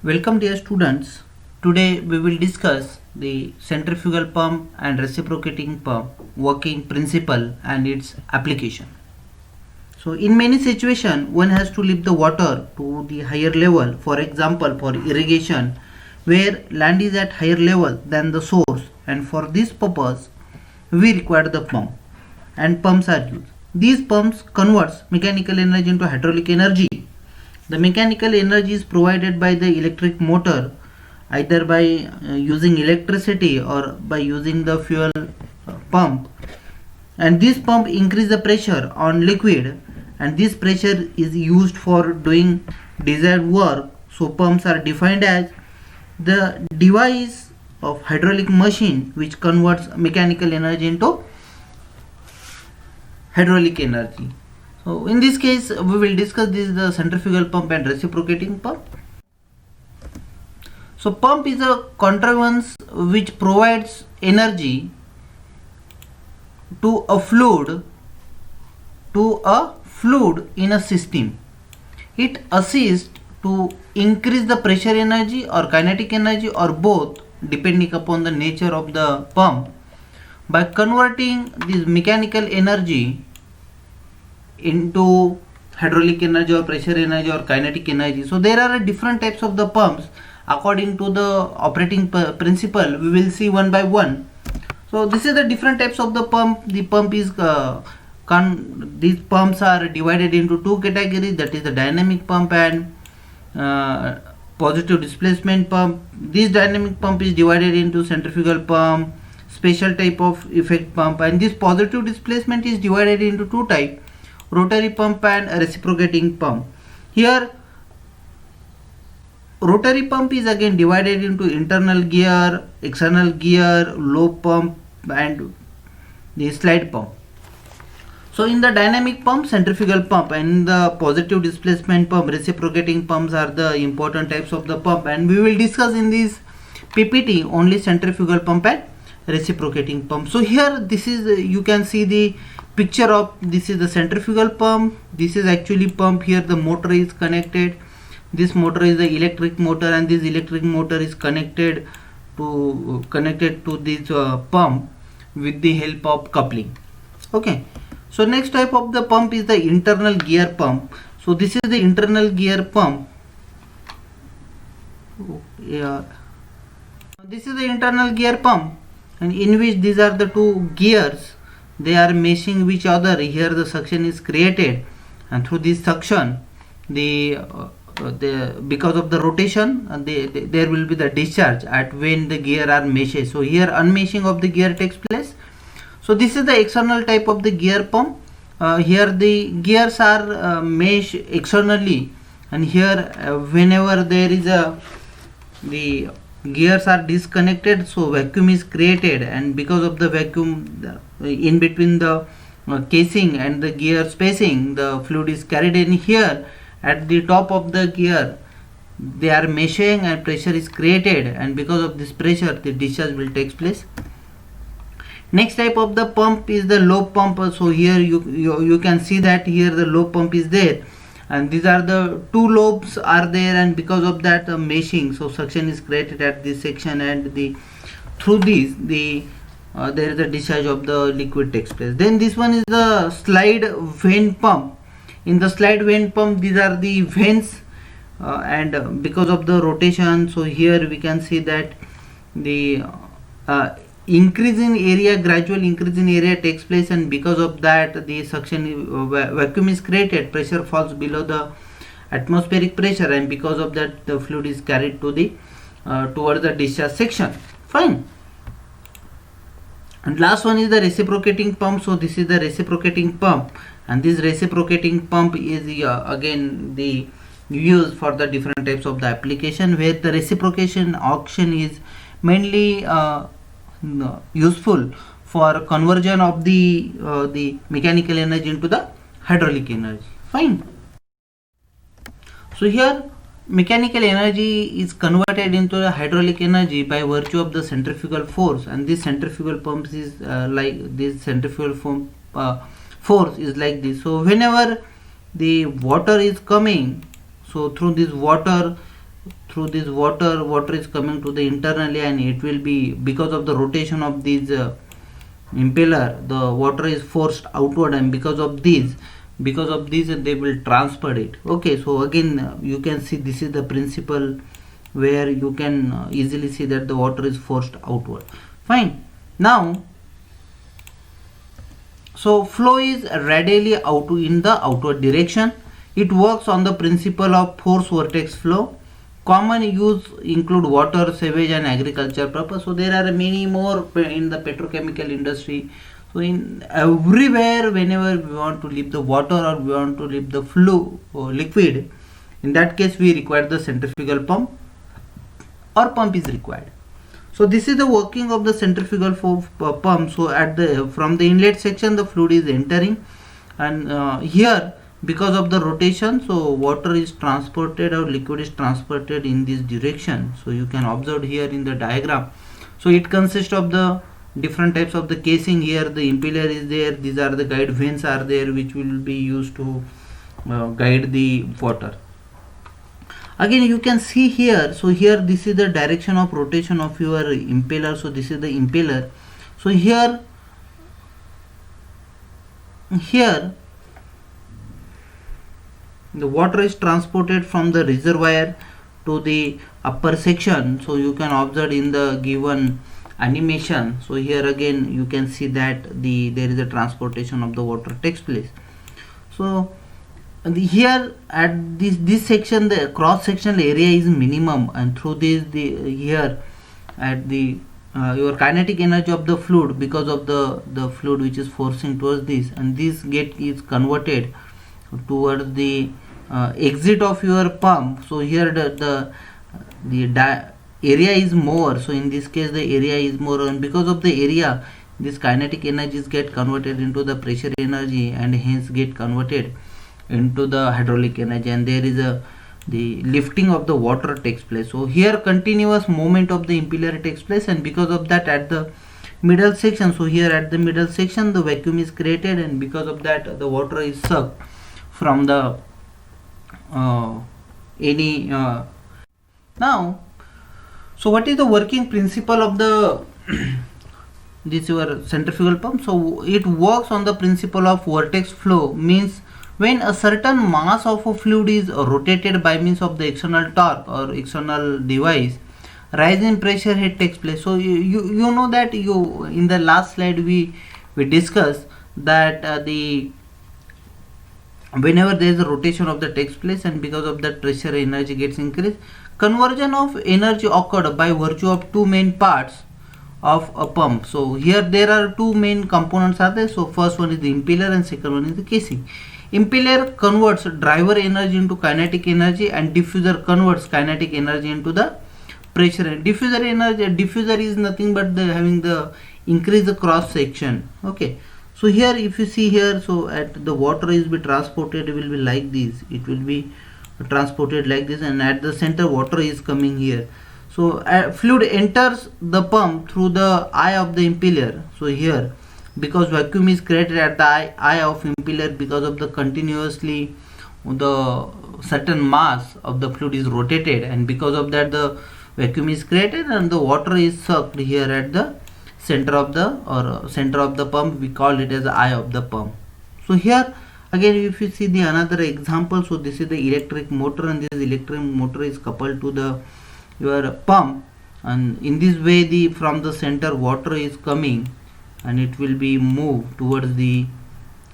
Welcome dear students. Today we will discuss the centrifugal pump and reciprocating pump working principle and its application. So in many situations one has to lift the water to the higher level, for example for irrigation where land is at higher level than the source, and for this purpose we require the pump and pumps are used. These pumps converts mechanical energy into hydraulic energy. The mechanical energy is provided by the electric motor either by using electricity or by using the fuel pump, and this pump increase the pressure on liquid, and this pressure is used for doing desired work. So pumps are defined as the device of hydraulic machine which converts mechanical energy into hydraulic energy. So in this case we will discuss the centrifugal pump and reciprocating pump. So pump is a contrivance which provides energy to a fluid in a system. It assists to increase the pressure energy or kinetic energy or both depending upon the nature of the pump by converting this mechanical energy into hydraulic energy or pressure energy or kinetic energy. So there are different types of the pumps according to the operating principle. We will see one by one. So this is the different types of the pump. The pump is these pumps are divided into two categories, that is the dynamic pump and positive displacement pump. This dynamic pump is divided into centrifugal pump, special type of effect pump, and this positive displacement is divided into two types, rotary pump and reciprocating pump. Here rotary pump is again divided into internal gear, external gear, lobe pump and the slide pump. So in the dynamic pump, centrifugal pump, and in the positive displacement pump, reciprocating pumps are the important types of the pump, and we will discuss in this PPT only centrifugal pump and reciprocating pump. So here this is you can see the picture of this is the centrifugal pump. This is actually pump. Here the motor is connected. This motor is the electric motor, and this electric motor is connected to this pump with the help of coupling. Okay. So next type of the pump is the internal gear pump. So this is the internal gear pump. This is the internal gear pump, and in which these are the two gears. They are meshing each other. Here the suction is created, and through this suction because of the rotation there will be the discharge at when the gear are meshed. So here unmeshing of the gear takes place. So this is the external type of the gear pump. Here the gears are meshed externally, and here whenever there is the gears are disconnected, so vacuum is created, and because of the vacuum in between the casing and the gear spacing, the fluid is carried in here. At the top of the gear they are meshing and pressure is created, and because of this pressure the discharge will take place. Next type of the pump is the lobe pump. So here you can see that here the lobe pump is there, and these are the two lobes are there, and because of that meshing, so suction is created at this section, and through this there is a discharge of the liquid takes place. Then this one is the slide vane pump. In the slide vane pump, these are the vanes, and because of the rotation, so here we can see that the increase in area, gradual increase in area takes place, and because of that the suction vacuum is created, pressure falls below the atmospheric pressure, and because of that the fluid is carried to the towards the discharge section. Fine. And last one is the reciprocating pump. So this is the reciprocating pump, and this reciprocating pump is again the used for the different types of the application, where the reciprocation action is mainly useful for conversion of the mechanical energy into the hydraulic energy. Fine. So here mechanical energy is converted into the hydraulic energy by virtue of the centrifugal force, and this centrifugal pump is like this centrifugal force is like this. So whenever the water is coming, so through this water through this water is coming to the internally, and it will be, because of the rotation of these impeller, the water is forced outward, and because of this they will transfer it. Okay, so again you can see this is the principle where you can easily see that the water is forced outward. Fine. Now, so flow is radially out in the outward direction. It works on the principle of force vortex flow. Common use include water, sewage and agriculture purpose. So there are many more in the petrochemical industry. So in everywhere, whenever we want to leave the water or we want to leave the fluid or liquid, in that case we require the centrifugal pump or pump is required. So this is the working of the centrifugal pump. So at the from the inlet section the fluid is entering, and here because of the rotation, so water is transported or liquid is transported in this direction. So you can observe here in the diagram. So it consists of the different types of the casing. Here the impeller is there, these are the guide vanes are there which will be used to guide the water. Again you can see here, so here this is the direction of rotation of your impeller. So this is the impeller. So here the water is transported from the reservoir to the upper section. So you can observe in the given animation. So here again you can see that there is a transportation of the water takes place. So here at this section the cross sectional area is minimum, and through this here at the your kinetic energy of the fluid, because of the fluid which is forcing towards this, and this is converted towards the exit of your pump. So here the area is more. So in this case the area is more, and because of the area this kinetic energies get converted into the pressure energy and hence get converted into the hydraulic energy, and there is the lifting of the water takes place. So here continuous movement of the impeller takes place, and because of that at the middle section, so here at the middle section the vacuum is created, and because of that the water is sucked from the now. So what is the working principle of the this your centrifugal pump? So it works on the principle of vortex flow, means when a certain mass of a fluid is rotated by means of the external torque or external device, rise in pressure head takes place. So you know that in the last slide we discussed that whenever there is a rotation of the takes place, and because of that pressure energy gets increased, conversion of energy occurred by virtue of two main parts of a pump. So here there are two main components are there. So first one is the impeller and second one is the casing. Impeller converts driver energy into kinetic energy, and diffuser converts kinetic energy into the pressure. And diffuser is nothing but having the increase the cross section. Okay, so here if you see here, so at the water is be transported, it will be like this, it will be transported like this, and at the center water is coming here. So fluid enters the pump through the eye of the impeller. So here because vacuum is created at the eye of impeller, because of the continuously the certain mass of the fluid is rotated, and because of that the vacuum is created and the water is sucked here at the center of the pump. We call it as the eye of the pump. So here again if you see the another example, so this is the electric motor, and this electric motor is coupled to your pump, and in this way from the center water is coming and it will be moved towards the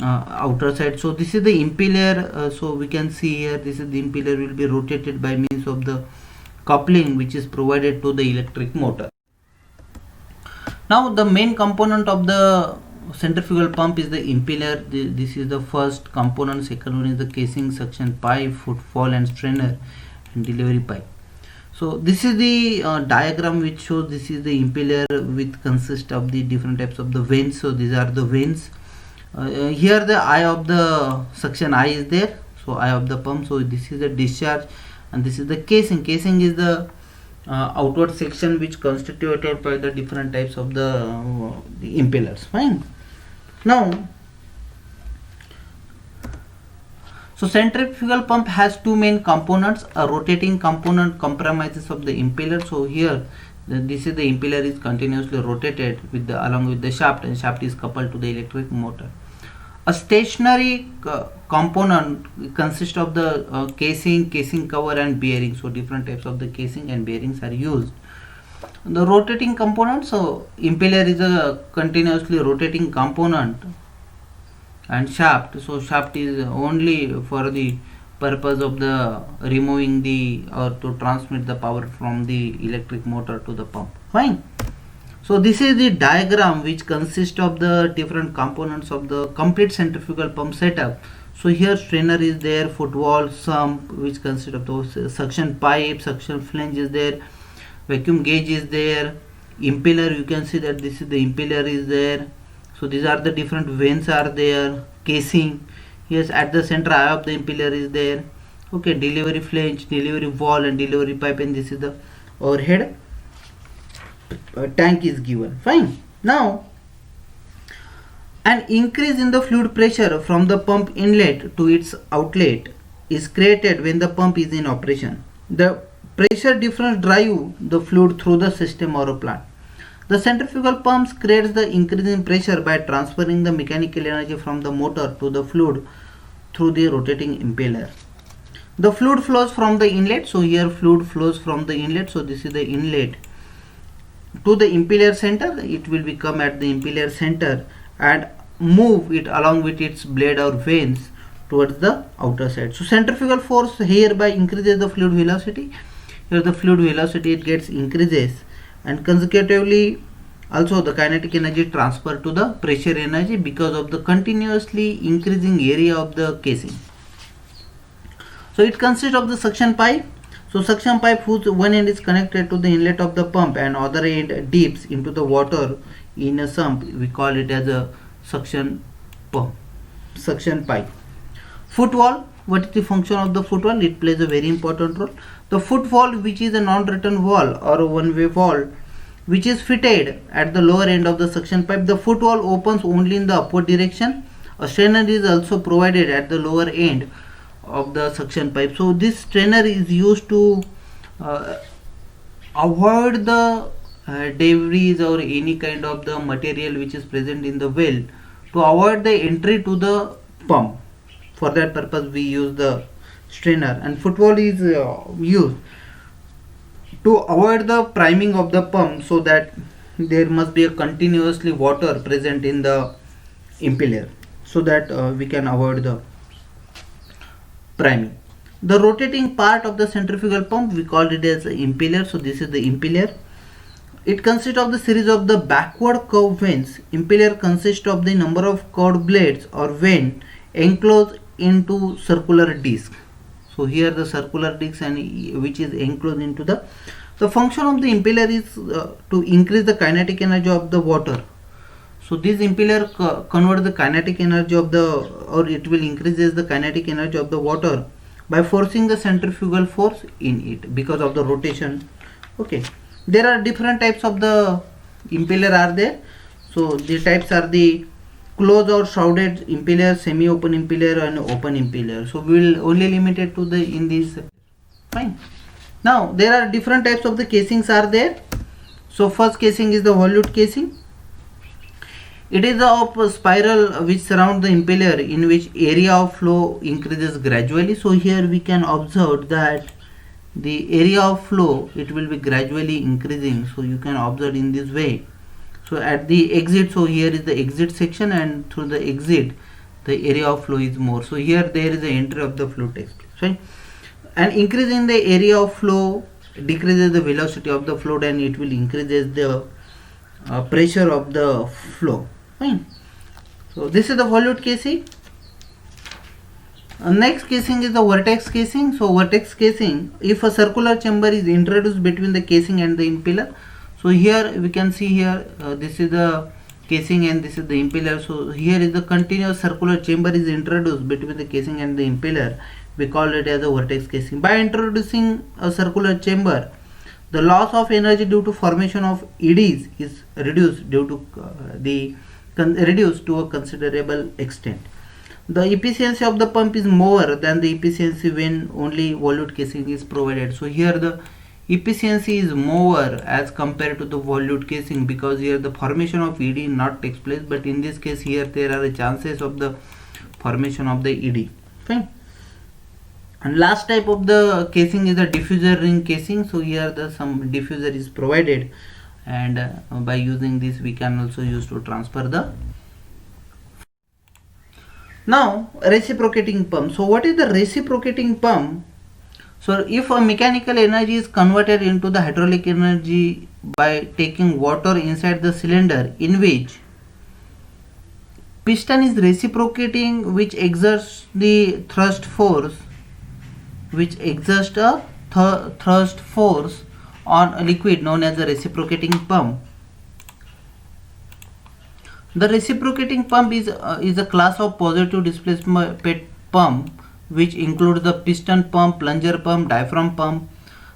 outer side. So this is the impeller. So we can see here this is the impeller will be rotated by means of the coupling which is provided to the electric motor. Now the main component of the centrifugal pump is the impeller. This is the first component. Second one is the casing, suction pipe, footfall and strainer, and delivery pipe. So this is the diagram which shows this is the impeller, which consists of the different types of the vanes. So these are the vanes. Here the eye of the suction eye is there, so eye of the pump. So this is the discharge, and this is the casing. Casing is the outward section which constituted by the different types of the impellers. Fine. Now So centrifugal pump has two main components. A rotating component comprises of the impeller. So here this is the impeller is continuously rotated with the along with the shaft, and shaft is coupled to the electric motor. A stationary component consists of the casing cover and bearing. So different types of the casing and bearings are used. The rotating component, so impeller is a continuously rotating component, and shaft, so shaft is only for the purpose of the removing the or to transmit the power from the electric motor to the pump. Fine. So this is the diagram which consists of the different components of the complete centrifugal pump setup. So here strainer is there, footwall, sump which consists of those suction pipe, suction flange is there, vacuum gauge is there, impeller, you can see that this is the impeller is there. So these are the different vanes are there, casing, yes, at the center eye of the impeller is there. Okay, delivery flange, delivery valve and delivery pipe, and this is the overhead tank is given. Fine. Now an increase in the fluid pressure from the pump inlet to its outlet is created when the pump is in operation. The pressure difference drive the fluid through the system or a plant. The centrifugal pumps creates the increase in pressure by transferring the mechanical energy from the motor to the fluid through the rotating impeller. The fluid flows from the inlet. So here fluid flows from the inlet. So this is the inlet to the impeller center. It will become at the impeller center and move it along with its blade or vanes towards the outer side. So centrifugal force hereby increases the fluid velocity. Here the fluid velocity it gets increases, and consecutively also the kinetic energy transfer to the pressure energy because of the continuously increasing area of the casing. So it consists of the suction pipe. So suction pipe whose one end is connected to the inlet of the pump and other end dips into the water in a sump. We call it as a suction pump, suction pipe. Footwall. What is the function of the footwall? It plays a very important role. The footwall, which is a non-return valve or a one-way valve, which is fitted at the lower end of the suction pipe. The footwall opens only in the upward direction. A strainer is also provided at the lower end of the suction pipe. So this strainer is used to avoid the debris or any kind of the material which is present in the well, to avoid the entry to the pump. For that purpose we use the strainer, and footwall is used to avoid the priming of the pump, so that there must be a continuously water present in the impeller, so that we can avoid the priming. The rotating part of the centrifugal pump, we call it as impeller. So this is the impeller. It consists of the series of the backward curved vanes. Impeller consists of the number of curved blades or vane enclosed into circular disc. So here the circular disc and which is enclosed into the function of the impeller is to increase the kinetic energy of the water. So this impeller converts the kinetic energy of the, or it will increases the kinetic energy of the water by forcing the centrifugal force in it because of the rotation. Okay, there are different types of the impeller are there. So the types are the closed or shrouded impeller, semi-open impeller and open impeller. So we will only limit it to the in this. Fine. Now there are different types of the casings are there. So first casing is the volute casing. It is a spiral which surrounds the impeller, in which area of flow increases gradually. So here we can observe that the area of flow, it will be gradually increasing. So you can observe in this way. So at the exit, so here is the exit section, and through the exit the area of flow is more. So here there is the entry of the flow takes place, right? And increase in the area of flow decreases the velocity of the flow, and it will increases the pressure of the flow. Fine. So this is the volute casing. Next casing is the vortex casing. So vortex casing, if a circular chamber is introduced between the casing and the impeller. So here we can see here this is the casing and this is the impeller. So here is the continuous circular chamber is introduced between the casing and the impeller. We call it as a vortex casing. By introducing a circular chamber, the loss of energy due to formation of eddies is reduced due to reduced to a considerable extent. the efficiency of the pump is more than the efficiency when only volute casing is provided. So here the efficiency is more as compared to the volute casing, because here the formation of ED not takes place, but in this case here there are chances of the formation of the ED. Fine. And last type of the casing is the diffuser ring casing. So here the some diffuser is provided, and by using this we can also use to transfer the. Now reciprocating pump. So what is the reciprocating pump? So if a mechanical energy is converted into the hydraulic energy by taking water inside the cylinder, in which piston is reciprocating, which exerts the thrust force, thrust force on a liquid known as the reciprocating pump. The reciprocating pump is a class of positive displacement pump which includes the piston pump, plunger pump, diaphragm pump.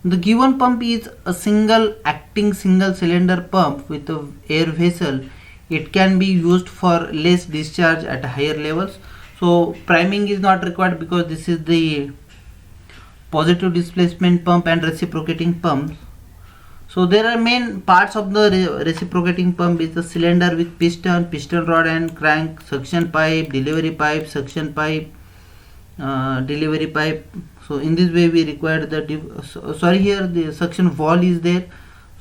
The given pump is a single acting single cylinder pump with a air vessel. It can be used for less discharge at higher levels. So priming is not required because this is the positive displacement pump and reciprocating pump. So there are main parts of the reciprocating pump is the cylinder with piston rod and crank, suction pipe, delivery pipe, suction pipe, delivery pipe. So in this way we require the here the suction valve is there.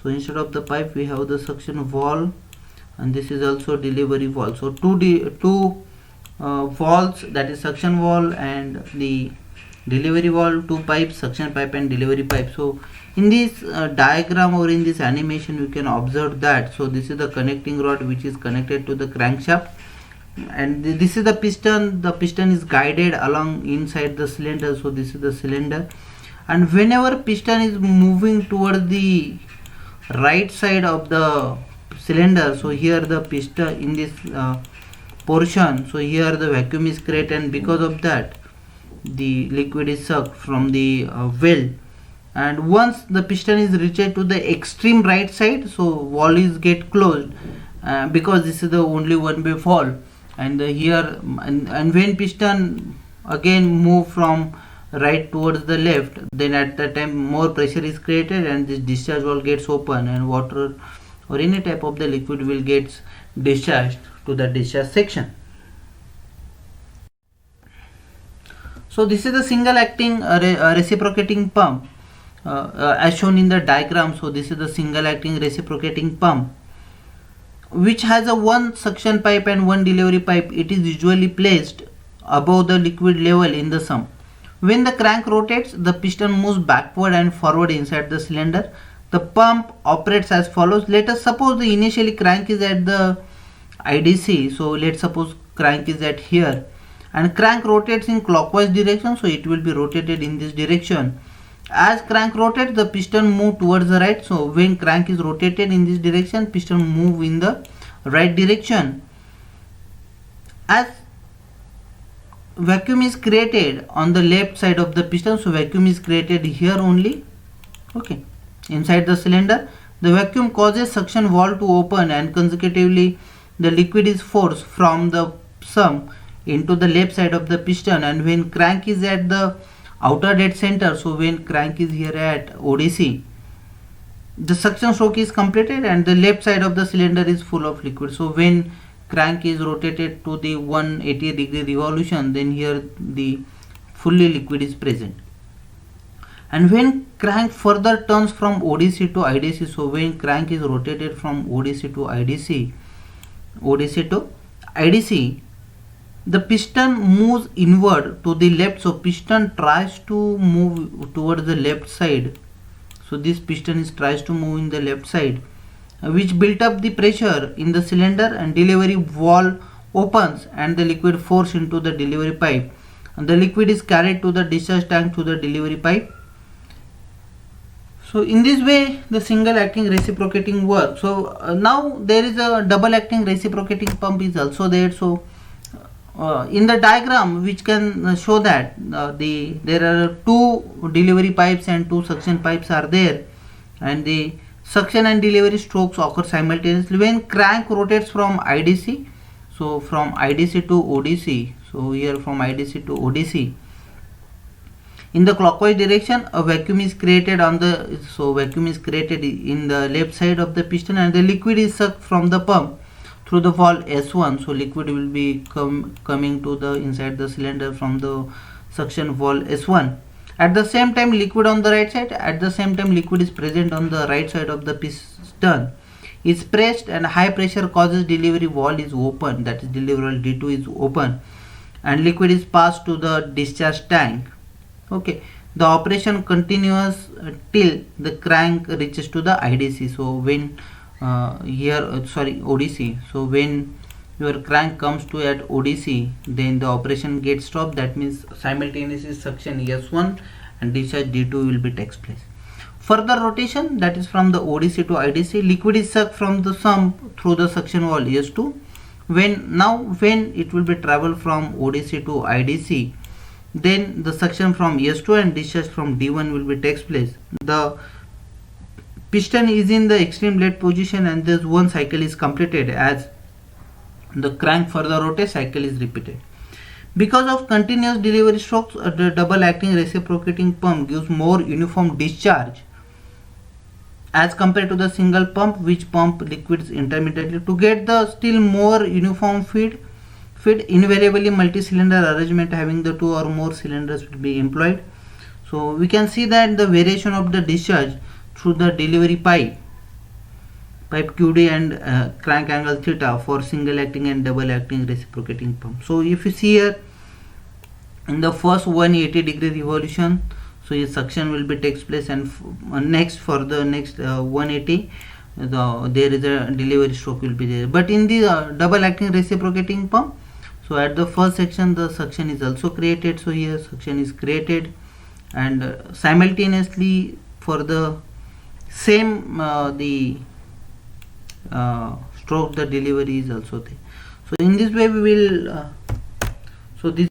So instead of the pipe we have the suction valve, and this is also delivery valve. So two valves, that is suction valve and the delivery valve, two pipes, suction pipe and delivery pipe. So in this diagram or in this animation you can observe that. So this is the connecting rod which is connected to the crankshaft, and this is the piston. The piston is guided along inside the cylinder. So this is the cylinder, and whenever piston is moving towards the right side of the cylinder, so here the piston in this portion, so here the vacuum is created, and because of that the liquid is sucked from the well. And once the piston is reached to the extreme right side, so valve is get closed because this is the only one way valve. And here and when piston again move from right towards the left, then at that time more pressure is created and this discharge valve gets open, and water or any type of the liquid will get discharged to the discharge section. So this is the single acting reciprocating pump as shown in the diagram. So this is the single acting reciprocating pump which has a one suction pipe and one delivery pipe. It is usually placed above the liquid level in the sump. When the crank rotates, the piston moves backward and forward inside the cylinder. The pump operates as follows. Let us suppose the initially crank is at the IDC. So let's suppose crank is at here, and crank rotates in clockwise direction, so it will be rotated in this direction. As crank rotates, the piston move towards the right. So when crank is rotated in this direction, piston move in the right direction. As vacuum is created on the left side of the piston, so vacuum is created here only, okay, inside the cylinder. The vacuum causes suction valve to open, and consecutively the liquid is forced from the sump into the left side of the piston. And when crank is at the outer dead center, so when crank is here at ODC, the suction stroke is completed and the left side of the cylinder is full of liquid. So when crank is rotated to the 180-degree revolution, then here the fully liquid is present. And when crank further turns from ODC to IDC, so when crank is rotated from ODC to IDC, the piston moves inward to the left. So piston tries to move towards the left side. So this piston tries to move in the left side, which built up the pressure in the cylinder, and delivery valve opens and the liquid forced into the delivery pipe, and the liquid is carried to the discharge tank to the delivery pipe. So in this way the single acting reciprocating works. So now there is a double acting reciprocating pump is also there. So in the diagram which can show that there are two delivery pipes and two suction pipes are there, and the suction and delivery strokes occur simultaneously when crank rotates from IDC. So from IDC to ODC, So here from IDC to ODC. In the clockwise direction, a vacuum is created on the vacuum is created in the left side of the piston, and the liquid is sucked from the pump through the valve S1. So liquid will be coming to the inside the cylinder from the suction valve S1. At the same time, liquid on the right side. At the same time, liquid is present on the right side of the piston. Is pressed and high pressure causes delivery valve is open. That is delivery valve D2 is open, and liquid is passed to the discharge tank. Okay, the operation continues till the crank reaches to the IDC. So when ODC. So when your crank comes to at ODC, then the operation gets stopped. That means simultaneously suction S1 and discharge D2 will be takes place. Further rotation, that is from the ODC to IDC, liquid is sucked from the sump through the suction valve S2. When it will be travel from ODC to IDC, then the suction from S2 and discharge from D1 will be takes place. The piston is in the extreme late position, and this one cycle is completed. As the crank further rotates, cycle is repeated. Because of continuous delivery strokes, the double acting reciprocating pump gives more uniform discharge as compared to the single pump, which pump liquids intermittently. To get the still more uniform feed, invariably multi-cylinder arrangement having the 2 or more cylinders will be employed. So we can see that the variation of the discharge through the delivery pipe QD and crank angle theta for single acting and double acting reciprocating pump. So if you see here in the first 180 degree revolution, so your suction will be takes place, and next for the next 180 there is a delivery stroke will be there. But in the double acting reciprocating pump, so at the first section the suction is also created. So here suction is created, and simultaneously for the same stroke the delivery is also there. So in this way we will so this